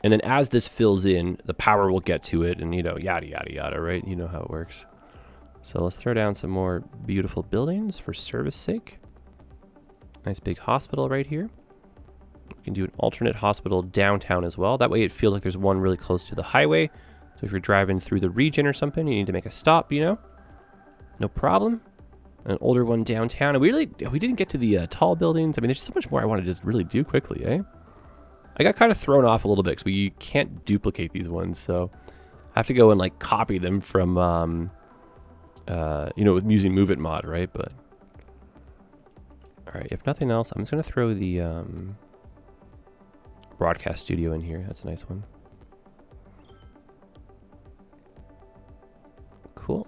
And then as this fills in, the power will get to it and, yada, yada, yada, right? You know how it works. So let's throw down some more beautiful buildings for service sake. Nice big hospital right here. We can do an alternate hospital downtown as well. That way it feels like there's one really close to the highway. So if you're driving through the region or something, you need to make a stop, no problem. An older one downtown. And we didn't get to the tall buildings. I mean, there's so much more I want to just really do quickly, eh? I got kind of thrown off a little bit because we can't duplicate these ones, so I have to go and like copy them from, with using Move It mod, right? But all right, if nothing else, I'm just gonna throw the broadcast studio in here. That's a nice one. Cool.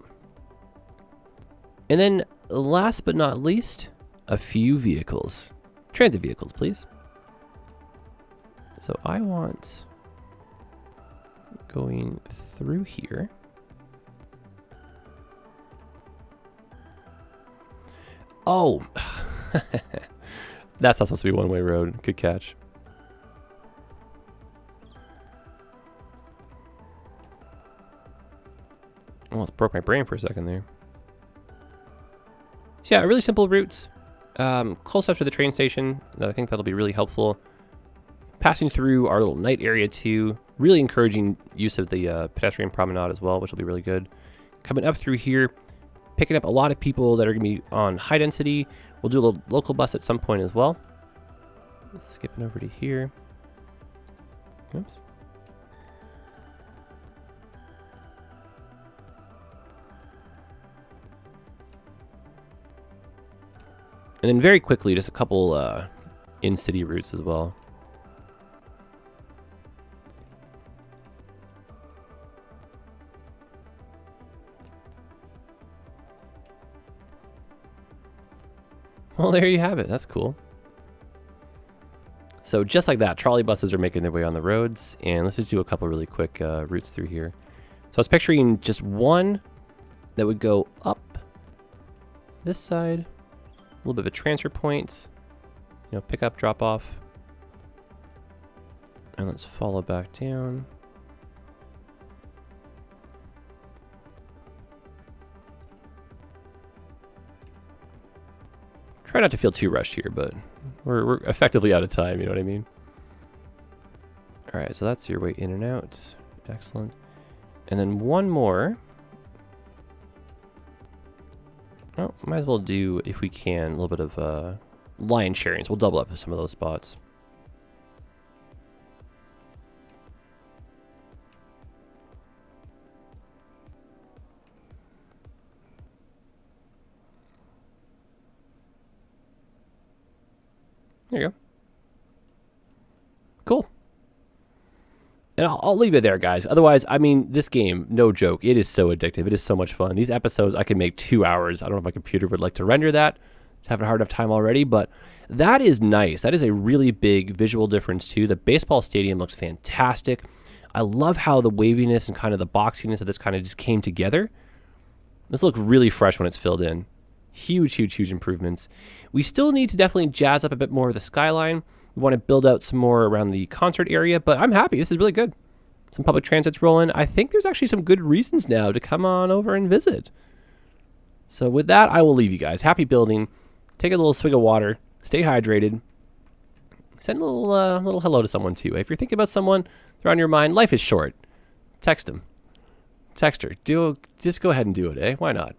And then, last but not least, a few vehicles, transit vehicles, please. So I want going through here. Oh, that's not supposed to be a one-way road. Good catch. Almost broke my brain for a second there. So yeah, really simple routes. Close after the train station. I think that'll be really helpful. Passing through our little night area too. Really encouraging use of the pedestrian promenade as well, which will be really good. Coming up through here, picking up a lot of people that are going to be on high density. We'll do a little local bus at some point as well. Skipping over to here. Oops. And then very quickly, just a couple in-city routes as well. Well, there you have it. That's cool. So just like that, trolley buses are making their way on the roads. And let's just do a couple really quick routes through here. So I was picturing just one that would go up this side. A little bit of a transfer point. Pick up, drop off. And let's follow back down. Try not to feel too rushed here, but we're effectively out of time, you know what I mean? All right, so that's your way in and out. Excellent. And then one more. Oh, might as well do, if we can, a little bit of line sharing. So we'll double up some of those spots. There you go. Cool. And I'll leave it there, guys. Otherwise, I mean, this game, no joke, it is so addictive. It is so much fun. These episodes, I can make 2 hours. I don't know if my computer would like to render that. is having a hard enough time already, but that is nice. That is a really big visual difference too. The baseball stadium looks fantastic. I love how the waviness and kind of the boxiness of this kind of just came together. This looks really fresh when it's filled in. Huge, huge, huge improvements. We still need to definitely jazz up a bit more of the skyline. We want to build out some more around the concert area, but I'm happy. This is really good. Some public transit's rolling. I think there's actually some good reasons now to come on over and visit. So with that, I will leave you guys. Happy building. Take a little swig of water. Stay hydrated. Send a little hello to someone too. If you're thinking about someone, they're on your mind. Life is short. Text them. Text her. Just go ahead and do it, eh? Why not?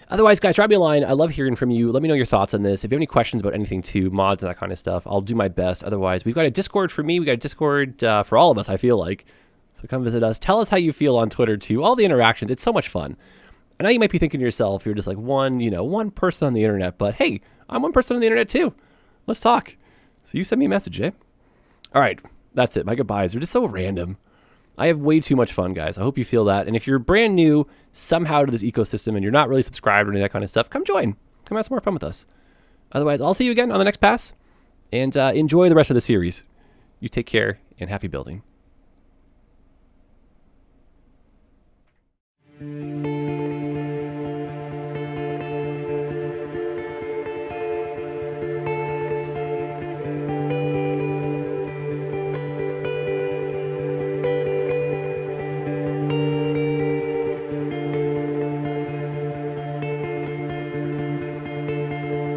Otherwise, guys, drop me a line. I love hearing from you. Let me know your thoughts on this. If you have any questions about anything too, mods and that kind of stuff, I'll do my best. Otherwise, we've got a Discord for me. We've got a Discord for all of us, I feel like. So come visit us. Tell us how you feel on Twitter too. All the interactions. It's so much fun. I know you might be thinking to yourself, you're just like one person on the internet, but hey, I'm one person on the internet too. Let's talk. So you send me a message, eh? All right, that's it. My goodbyes. They're just so random. I have way too much fun, guys. I hope you feel that. And if you're brand new somehow to this ecosystem and you're not really subscribed or any of that kind of stuff, come join. Come have some more fun with us. Otherwise, I'll see you again on the next pass, and enjoy the rest of the series. You take care, and happy building.